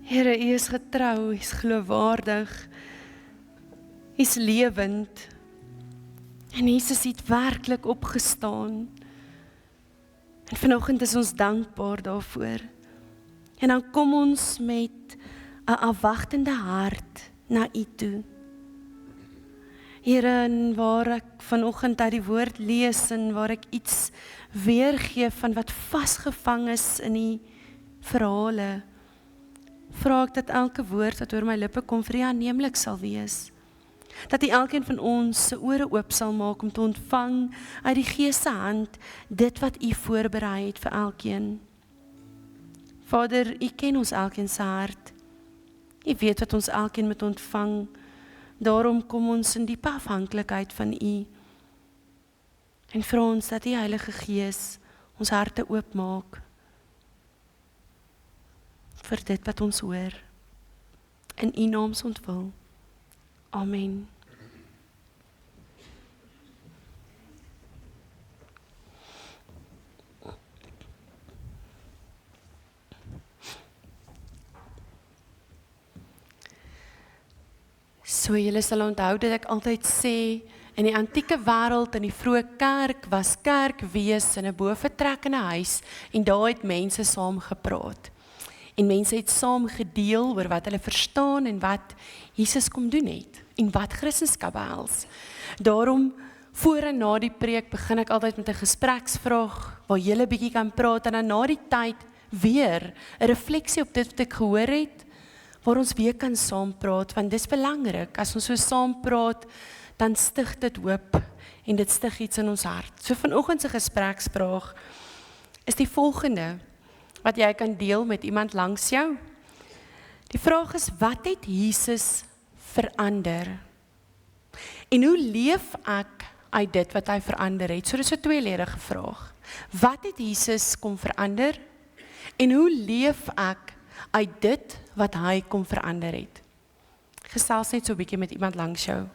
Here, U is getrou, U is geloofwaardig, U is lewend. En Jesus het werklik opgestaan. En vanoggend is ons dankbaar daarvoor. En dan kom ons met 'n afwagtende hart na U toe. Here, en waar ek vanoggend uit die woord lees en waar ek iets weergee van wat vasgevang is in die verhale, vra ek dat elke woord wat oor my lippe kom vir U aanneemlik sal wees. Dat U elkeen van ons se ore oop sal maak om te ontvang uit die Gees se hand dit wat U voorberei het vir elkeen. Vader, U ken ons elkeen se hart. U weet wat ons elkeen moet ontvang. Daarom kom ons in diepe afhanklikheid van U. En vra ons dat U Heilige Gees ons harte oopmaak vir dit wat ons hoor. In U naam ontwil. Amen. So julle sal onthou dat ek altyd sê, in die antieke wêreld, in die vroeë kerk, was kerkwees in 'n bovertrekkende huis, en daar het mense saam gepraat. En mense het saam gedeel oor wat hulle verstaan en wat Jesus kom doen het, en wat Christendom behels. Daarom, voor en na die preek, begin ek altyd met 'n gespreksvraag, waar julle bietjie kan praat, en dan na die tyd weer 'n refleksie op dit wat ek gehoor het, waar ons weer kan saam praat, want dis belangrik, as ons so saam praat, dan stig dit hoop, en dit stig iets in ons hart. So vanoggend se gespreksvraag is die volgende, wat jy kan deel met iemand langs jou. Die vraag is, wat het Jesus verander? En hoe leef ek uit dit wat hy verander het? So dis 'n tweeledige vraag. Wat het Jesus kom verander? En hoe leef ek uit dit wat hy kom verander het? Gesels net so 'n bietjie met iemand langs jou.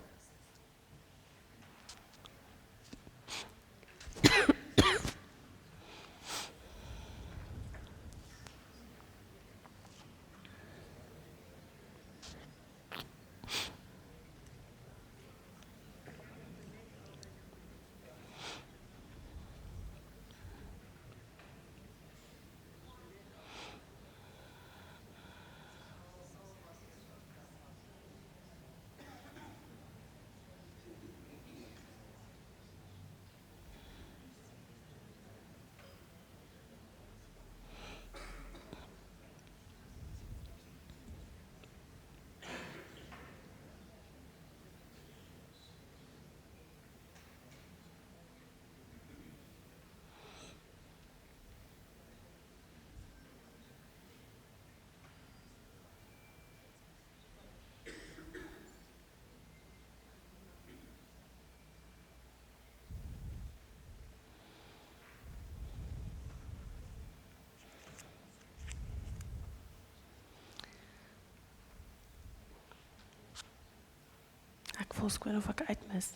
Ek voel skoon of ek uitmis,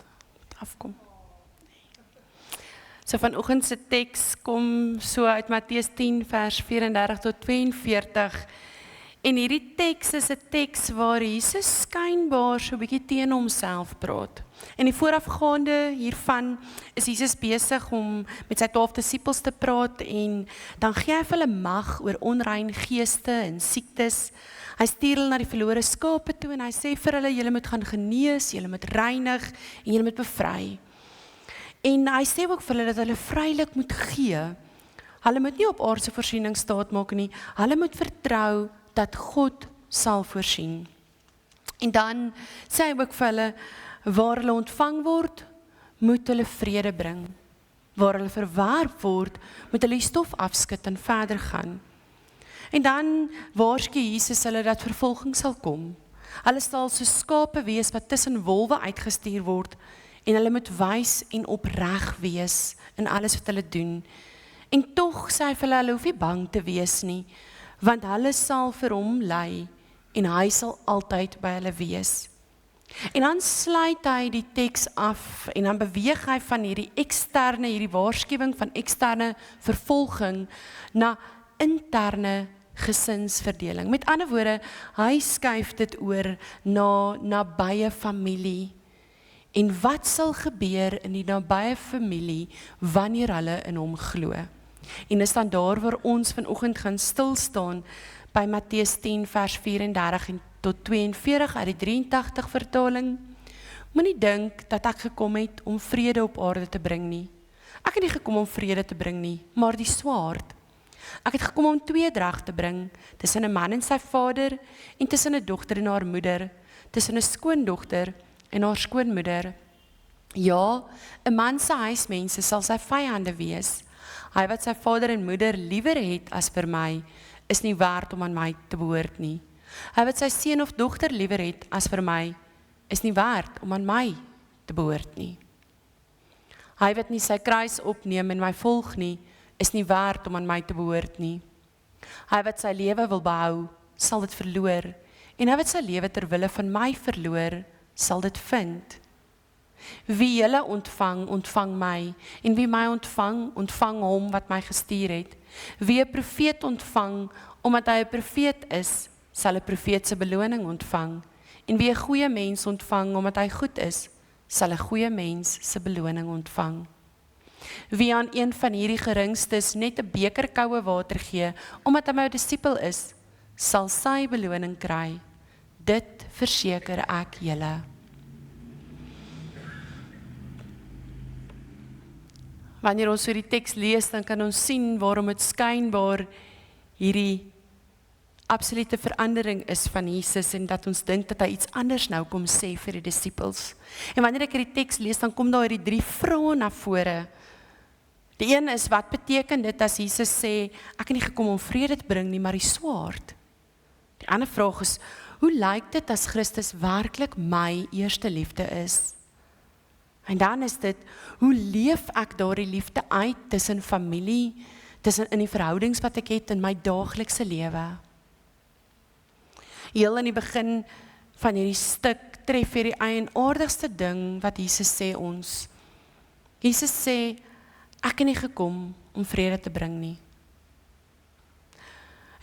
afkom. So vanoggend se teks kom so uit Matteus 10 vers 34 tot 42. En hierdie teks is 'n teks waar Jesus skynbaar so 'n bietjie teen homself praat. En die voorafgaande hiervan is Jesus besig om met sy 12 disippels te praat, en dan gee hy vir hulle mag oor onrein geeste en siektes. Hy stuur hulle na die verlore skape toe, en hy sê vir hulle, julle moet gaan genees, julle moet reinig, en julle moet bevry. En hy sê ook vir hulle dat hulle vrylik moet gee. Hulle moet nie op aardse voorsiening staat maak nie, hulle moet vertrou dat God sal voorsien. En dan sê hy ook vir hulle, waar hulle ontvang word, moet hulle vrede bring. Waar hulle verwerp word, moet hulle die stof afskud en verder gaan. En dan waarsku Jesus hulle dat vervolging sal kom. Hulle sal so skape wees wat tussen wolwe uitgestuur word, en hulle moet wys en opreg wees in alles wat hulle doen. En tog sê hy vir hulle hoef nie bang te wees nie, want hulle sal vir hom lei, en hy sal altyd by hulle wees. En dan sluit hy die teks af, en dan beweeg hy van hierdie waarskuwing van eksterne vervolging, na interne gesinsverdeling. Met ander woorde, hy skuif dit oor na nabye familie. En wat sal gebeur in die nabye familie wanneer hulle in hom glo? En is dan daar waar ons vanoggend gaan stilstaan by Matteus 10 vers 34 en tot 42 uit die 83 vertaling. Moenie dink dat ek gekom het om vrede op aarde te bring nie. Ek het nie gekom om vrede te bring nie, maar die swaard. Ek het gekom om tweedrag te bring, tussen 'n man en sy vader, en tussen 'n dogter en haar moeder, tussen 'n skoondogter en haar skoonmoeder. Ja, 'n man se huismense sal sy vyande wees. Hy wat sy vader en moeder liewer het as vir my, is nie werd om aan my te behoort nie. Hy wat sy seun of dogter liewer het as vir my, is nie werd om aan my te behoort nie. Hy wat nie sy kruis opneem en my volg nie, is nie werd om aan my te behoort nie. Hy wat sy lewe wil behou, sal dit verloor, en hy wat sy lewe ter wille van my verloor, sal dit vind. Wie julle ontvang, ontvang my, en wie my ontvang, ontvang hom wat my gestuur het. Wie 'n profeet ontvang, omdat hy 'n profeet is, sal 'n profeet se beloning ontvang. En wie 'n goeie mens ontvang, omdat hy goed is, sal 'n goeie mens se beloning ontvang. Wie aan een van hierdie geringstes net 'n beker koue water gee, omdat hy my disipel is, sal sy beloning kry. Dit verseker ek julle. Wanneer ons so die teks lees, dan kan ons sien waarom dit skynbaar hierdie absolute verandering is van Jesus en dat ons dink dat hy iets anders nou kom sê vir die disciples. En wanneer ek hierdie teks lees, dan kom daar hierdie 3 vrae na vore. Die een is, wat beteken dit as Jesus sê, ek het nie gekom om vrede te bring nie, maar die swaard? Die ander vraag is, hoe lyk dit as Christus werklik my eerste liefde is? En dan is dit, hoe leef ek daardie liefde uit tussen familie, tussen in die verhoudings wat ek het in my daaglikse lewe? Heel in die begin van hierdie stuk tref hier die eienaardigste ding wat Jesus sê ons. Jesus sê, ek het nie gekom om vrede te bring nie.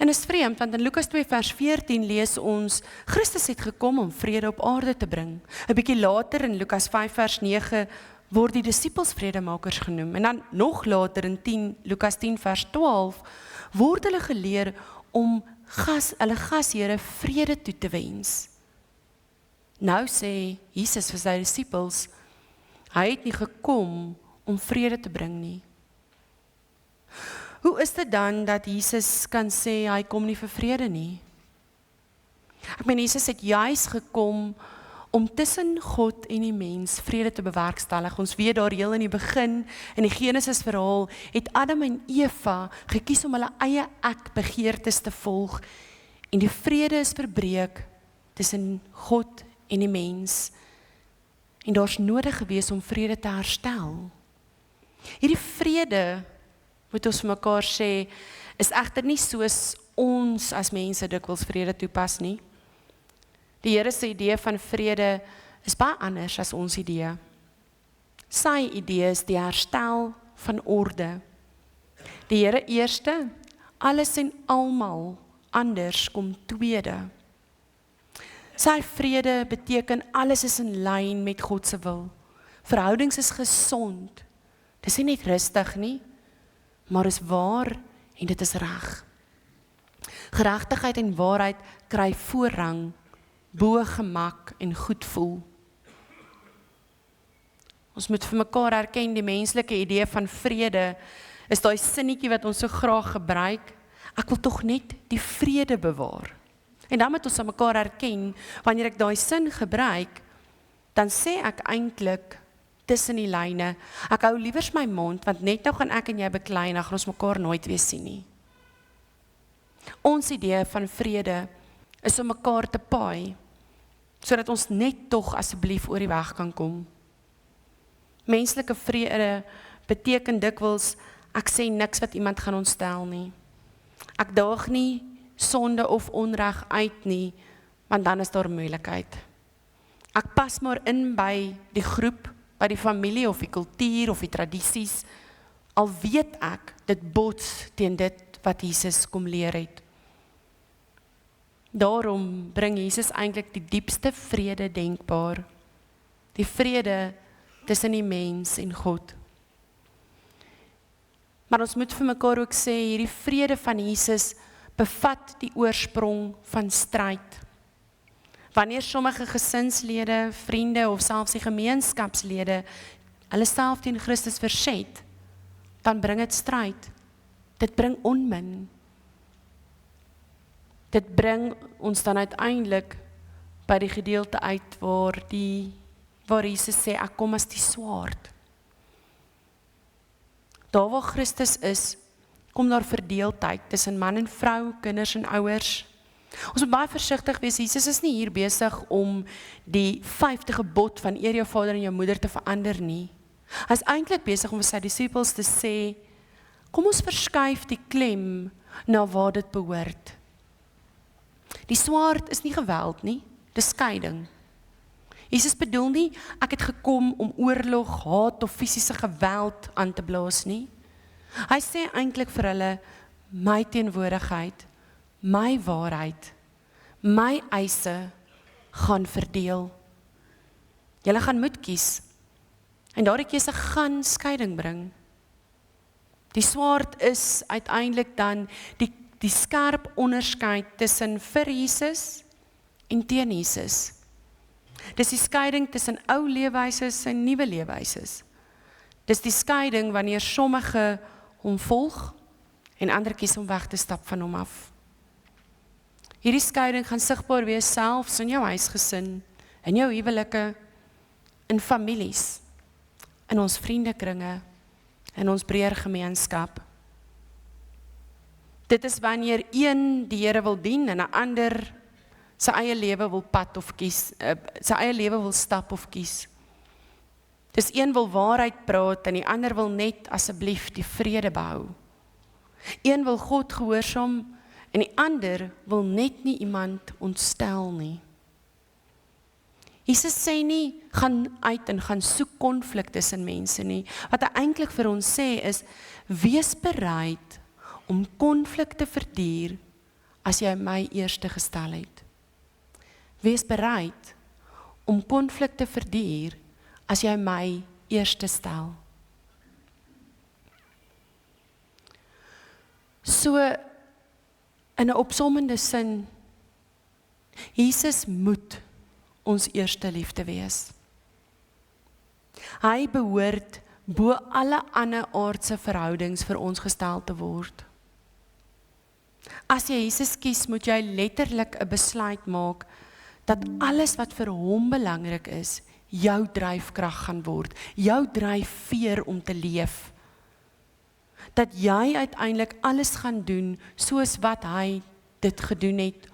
En is vreemd, want in Lukas 2 vers 14 lees ons, Christus het gekom om vrede op aarde te bring. 'n bietjie later in Lukas 5 vers 9 word die disciples vredemakers genoem. En dan nog later in Lukas 10 vers 12 word hulle geleer om hulle gashere vrede toe te wens. Nou sê Jesus vir sy disciples, hy het nie gekom om vrede te bring nie. Hoe is dit dan dat Jesus kan sê, hy kom nie vir vrede nie? Ek meen, Jesus het juis gekom om tussen God en die mens vrede te bewerkstellig. Ons weet daar heel in die begin, in die Genesis verhaal, het Adam en Eva gekies om hulle eie ek begeertes te volg, en die vrede is verbreek tussen God en die mens. En daar's nodig gewees om vrede te herstel. Hierdie vrede, moet ons vir mekaar sê, is egter nie soos ons as mense dikwels vrede toepas nie. Die Here se idee van vrede is baie anders as ons idee. Sy idee is die herstel van orde. Die Here eerste, alles en almal anders kom tweede. Sy vrede beteken alles is in lyn met God se wil. Verhoudings is gesond. Dis nie net rustig nie, maar is waar en dit is reg. Geregtigheid en waarheid kry voorrang bo gemak en goed voel. Ons moet vir mekaar erken, die menslike idee van vrede is daai sinnetjie wat ons so graag gebruik. Ek wil tog net die vrede bewaar. En dan moet ons aan mekaar erken, wanneer ek daai sin gebruik, dan sê ek eintlik tussen die lyne, ek hou liewers my mond, want net nou gaan ek en jy beklei en dan gaan ons mekaar nooit weer sien nie. Ons idee van vrede is om mekaar te paai, sodat ons net tog asseblief oor die weg kan kom. Menslike vrede beteken dikwels, ek sê niks wat iemand gaan ontstel nie. Ek daag nie sonde of onreg uit nie, want dan is daar moeilikheid. Ek pas maar in by die groep, by die familie of die kultuur of die tradisies, al weet ek, dit bots teen dit wat Jesus kom leer het. Daarom bring Jesus eintlik die diepste vrede denkbaar. Die vrede tussen die mens en God. Maar ons moet vir mekaar ook sê, hierdie vrede van Jesus bevat die oorsprong van stryd. Wanneer sommige gesinslede, vriende of selfs die gemeenskapslede hulle self teen Christus verset, dan bring dit stryd. Dit bring onmin. Dit bring ons dan uiteindelik by die gedeelte uit waar Jesus sê, ek kom as die swaard. Daar waar Christus is, kom daar verdeeldheid tussen man en vrou, kinders en ouers. Ons moet baie versigtig wees, Jesus is nie hier besig om die 5de gebod van eer jou vader en jou moeder te verander nie. Hy is eintlik besig om vir sy disippels te sê, kom ons verskuif die klem na waar dit behoort. Die swaard is nie geweld nie, dis skeiding. Jesus bedoel nie, ek het gekom om oorlog, haat of fisiese geweld aan te blaas nie. Hy sê eintlik vir hulle, my teenwoordigheid, my waarheid, my eise gaan verdeel. Julle gaan moet kies. En daardie keuse gaan skeiding bring. Die swaard is uiteindelik dan die skerp onderskeid tussen vir Jesus en teen Jesus. Dis die skeiding tussen ou leefwyses en nuwe leefwyses. Dis die skeiding wanneer sommige hom volg en ander kies om weg te stap van hom af. Hierdie skeiding gaan sigbaar wees selfs in jou huisgesin, in jou huwelike, in families, in ons vriendekringe, in ons breër gemeenskap. Dit is wanneer een die Here wil dien en 'n ander sy eie lewe wil pad of kies, sy eie lewe wil stap of kies. Dis een wil waarheid praat en die ander wil net asseblief die vrede behou. Een wil God gehoorsaam en die ander wil net nie iemand ontstel nie. Jesus sê nie, gaan uit en gaan soek konflik tussen mense nie. Wat hy eintlik vir ons sê is, wees bereid om konflik te verduur as jy my eerste gestel het. Wees bereid om konflik te verduur as jy my eerste stel. So, in 'n opsommende sin, Jesus moet ons eerste liefde wees. Hy behoort bo alle ander aardse verhoudings vir ons gestel te word. As jy Jesus kies, moet jy letterlik 'n besluit maak dat alles wat vir hom belangrik is, jou dryfkrag gaan word, jou dryfveer om te leef. Dat jy uiteindelik alles gaan doen soos wat hy dit gedoen het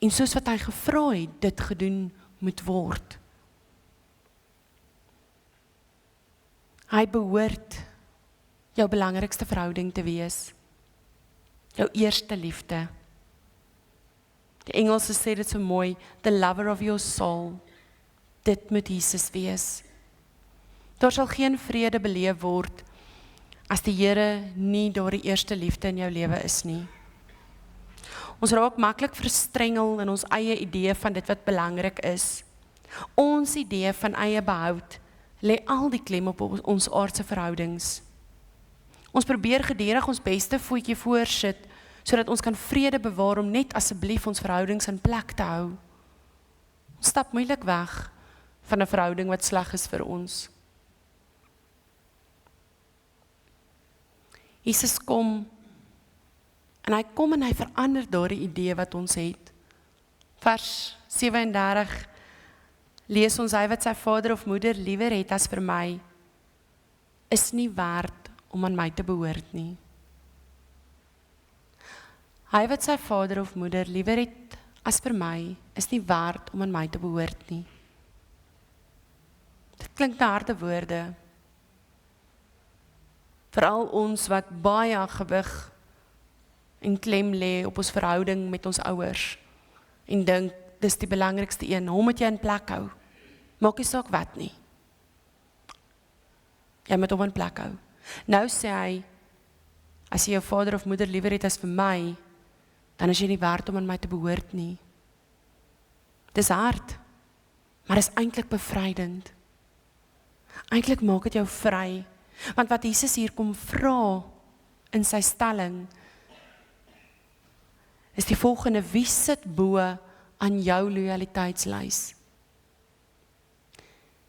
en soos wat hy gevra het dit gedoen moet word. Hy behoort jou belangrikste verhouding te wees. Jou eerste liefde. Die Engelse sê dit so mooi, the lover of your soul. Dit moet Jesus wees. Daar sal geen vrede beleef word as die Here nie daar die eerste liefde in jou lewe is nie. Ons raak maklik verstrengel in ons eie idee van dit wat belangrik is. Ons idee van eie behoud lê al die klem op ons aardse verhoudings. Ons probeer gedurig ons beste voetjie voorsit, sodat ons kan vrede bewaar om net asseblief ons verhoudings in plek te hou. Ons stap moeilik weg van 'n verhouding wat sleg is vir ons. Jesus kom en hy verander daardie idee wat ons het. Vers 37 lees ons, hy wat sy vader of moeder liewer het as vir my, is nie werd om aan my te behoort nie. Hy wat sy vader of moeder liewer het as vir my, is nie werd om aan my te behoort nie. Dit klink na harde woorde. Veral ons wat baie gewig en klem lê op ons verhouding met ons ouers en dink, dis die belangrikste een, hom moet jy in plek hou. Maak nie saak wat nie. Jy moet hom in plek hou. Nou sê hy, as jy jou vader of moeder liewer het as vir my, dan is jy nie werd om aan my te behoort nie. Dis hard, maar is eintlik bevrydend. Eintlik maak dit jou vry, want wat Jesus hier kom vra in sy stelling, is die volgende: wie sit bo aan jou loyaliteitslys?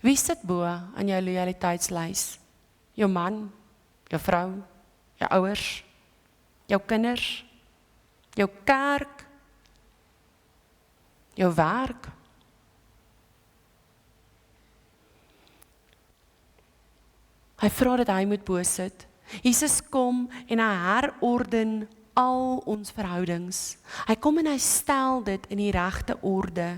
Wie sit bo aan jou loyaliteitslys? Jou man, jou vrou, jou ouers, jou kinders, jou kerk, jou werk. Hy vra dat hy moet bo sit. Jesus kom en hy herorden al ons verhoudings. Hy kom en hy stel dit in die regte orde.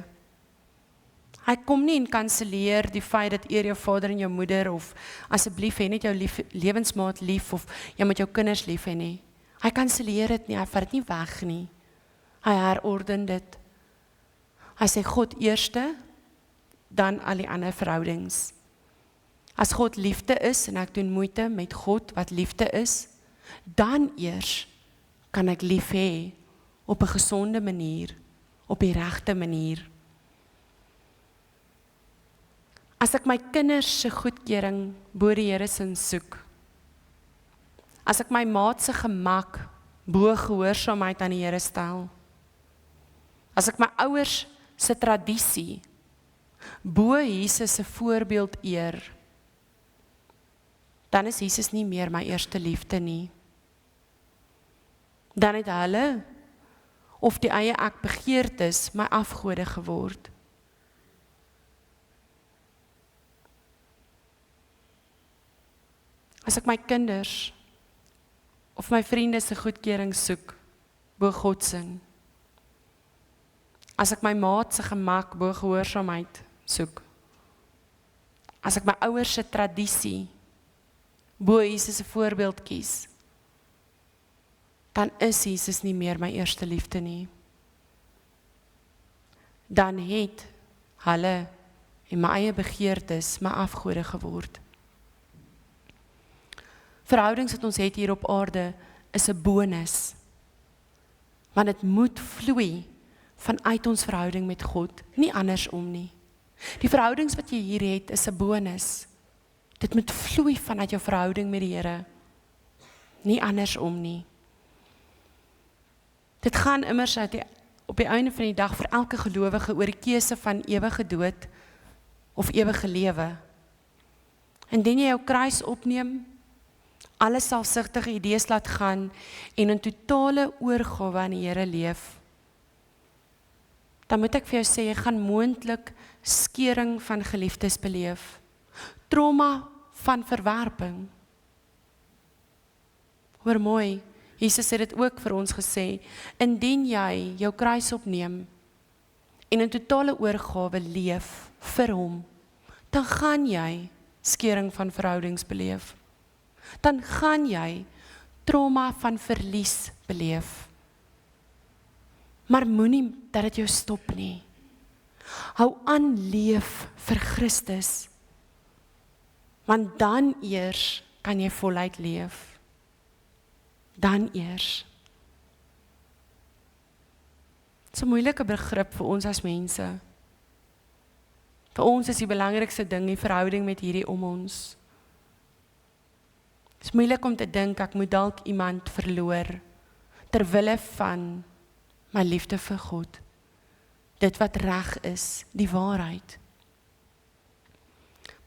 Hy kom nie en kanselleer die feit dat eer jou vader en jou moeder, of asseblief hê net jou lewensmaat lief, of jy moet jou kinders lief hê nie. Hy kanselleer dit nie, hy vat dit nie weg nie. Hy herorden dit. Hy sê God eerste, dan al die ander verhoudings. As God liefde is, en ek doen moeite met God wat liefde is, dan eers kan ek lief hê op 'n gesonde manier, op die regte manier. As ek my kinders se goedkeuring bo die Here se soek, as ek my maat se gemak bo gehoorsaamheid aan die Here stel, as ek my ouers se tradisie bo Jesus se voorbeeld eer, dan is Jesus nie meer my eerste liefde nie. Dan het hulle, of die eie ek begeertes, my afgode geword. As ek my kinders, of my vriende se goedkeuring soek, bo God se, as ek my maat se gemak bo gehoorsaamheid soek, as ek my ouers se tradisie bo Jesus se voorbeeld kies, dan is Jesus nie meer my eerste liefde nie. Dan het hulle en my eie begeertes my afgode geword. Verhoudings wat ons het hier op aarde is 'n bonus, want dit moet vloei vanuit ons verhouding met God, nie andersom nie. Die verhoudings wat jy hier het is 'n bonus. Dit moet vloei vanuit jou verhouding met die Here, nie andersom nie. Dit gaan immers op die einde van die dag vir elke gelowige oor die keuse van ewige dood of ewige lewe. Indien jy jou kruis opneem, alle selfsugtige idees laat gaan en in totale oorgawe aan die Here leef, dan moet ek vir jou sê, jy gaan moontlik skeuring van geliefdes beleef. Trauma van verwerping. Hoor mooi, Jesus het dit ook vir ons gesê, indien jy jou kruis opneem en in totale oorgawe leef vir hom, dan gaan jy skeuring van verhoudings beleef. Dan gaan jy trauma van verlies beleef. Maar moenie dat dit jou stop nie. Hou aan leef vir Christus, want dan eers kan jy voluit leef. Dan eers. Dit is 'n moeilike begrip vir ons as mense. Vir ons is die belangrikste ding die verhouding met hierdie om ons. Het is moeilik om te dink, ek moet dalk iemand verloor, terwille van my liefde vir God. Dit wat reg is, die waarheid.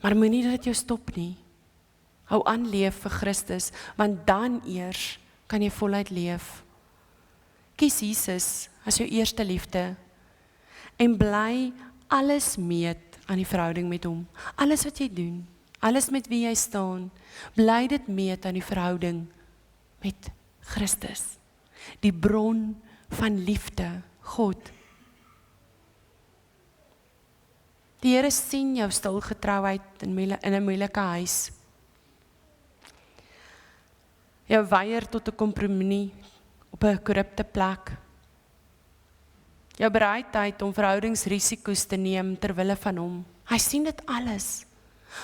Maar moenie dat dit jou stop nie. Hou aan leef vir Christus, want dan eers kan jy voluit leef. Kies Jesus as jou eerste liefde, en bly alles meet aan die verhouding met hom. Alles wat jy doen, alles met wie jy staan, bly dit meet aan die verhouding met Christus. Die bron van liefde, God. Die Here sien jou stilgetrouheid in 'n moeilike huis. Jou weier tot 'n kompromie op 'n korrupte plek. Jou bereidheid om verhoudingsrisiko's te neem terwille van hom. Hy sien dit alles.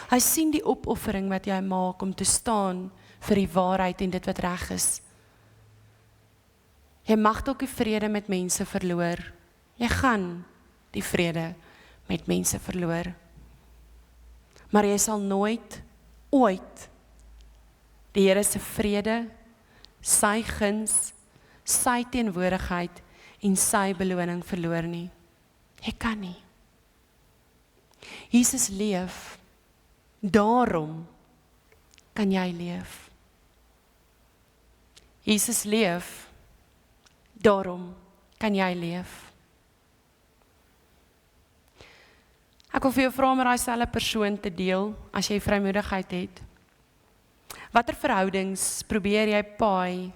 Hy sien die opoffering wat jy maak om te staan vir die waarheid en dit wat reg is. Jy mag dalk die vrede met mense verloor. Jy gaan. die vrede met mense verloor. Maar jy sal nooit, ooit, die Here se vrede, sy guns, sy teenwoordigheid en sy beloning verloor nie. Jy kan nie. Jesus leef, daarom kan jy leef. Jesus leef, daarom kan jy leef. Ek wil vir jou vra om daai selfde persoon te deel, as jy vrymoedigheid het. Watter verhoudings probeer jy paai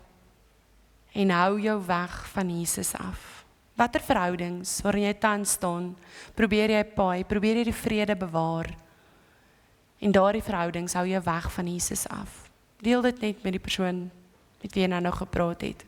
en hou jou weg van Jesus af? Watter verhoudings waarin jy tans staan, probeer jy paai, probeer jy die vrede bewaar, en daardie verhoudings hou jou weg van Jesus af? Deel dit net met die persoon met wie jy nou gepraat het.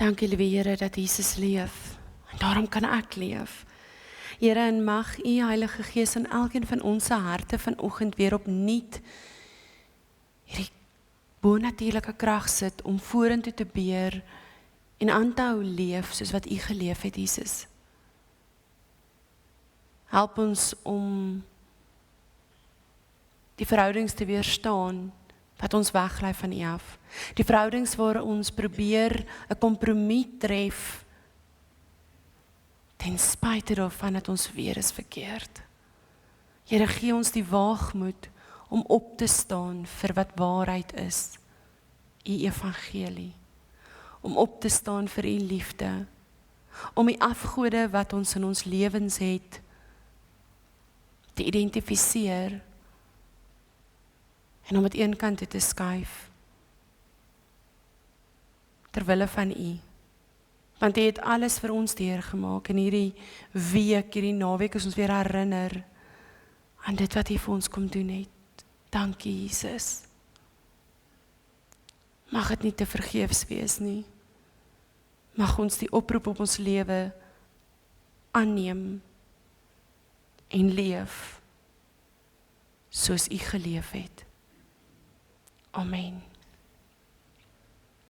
Dankie, liewe Here, dat Jesus leef. En daarom kan ek leef. Here, en mag U Heilige Gees in elkeen van ons harte vanoggend weer opnuut hierdie bonatuurlike krag sit om vorentoe te beer en aan te hou leef soos wat U geleef het, Jesus. Help ons om die verhoudings te weerstaan wat ons weggly van U af. Die verhoudings waar ons probeer 'n kompromie tref ten spyte daarvan dat ons weer is verkeerd. Here, gee ons die waagmoed om op te staan vir wat waarheid is, U evangelie. Om op te staan vir U liefde. Om die afgode wat ons in ons lewens het te identifiseer en om het een kant te skuif terwille van U. Want U het alles vir ons deurgemaak en hierdie week, hierdie naweek is ons weer herinner aan dit wat U vir ons kom doen het. Dankie, Jesus. Mag dit nie te vergeefs wees nie. Mag ons die oproep op ons lewe aanneem en leef soos U geleef het. Amen.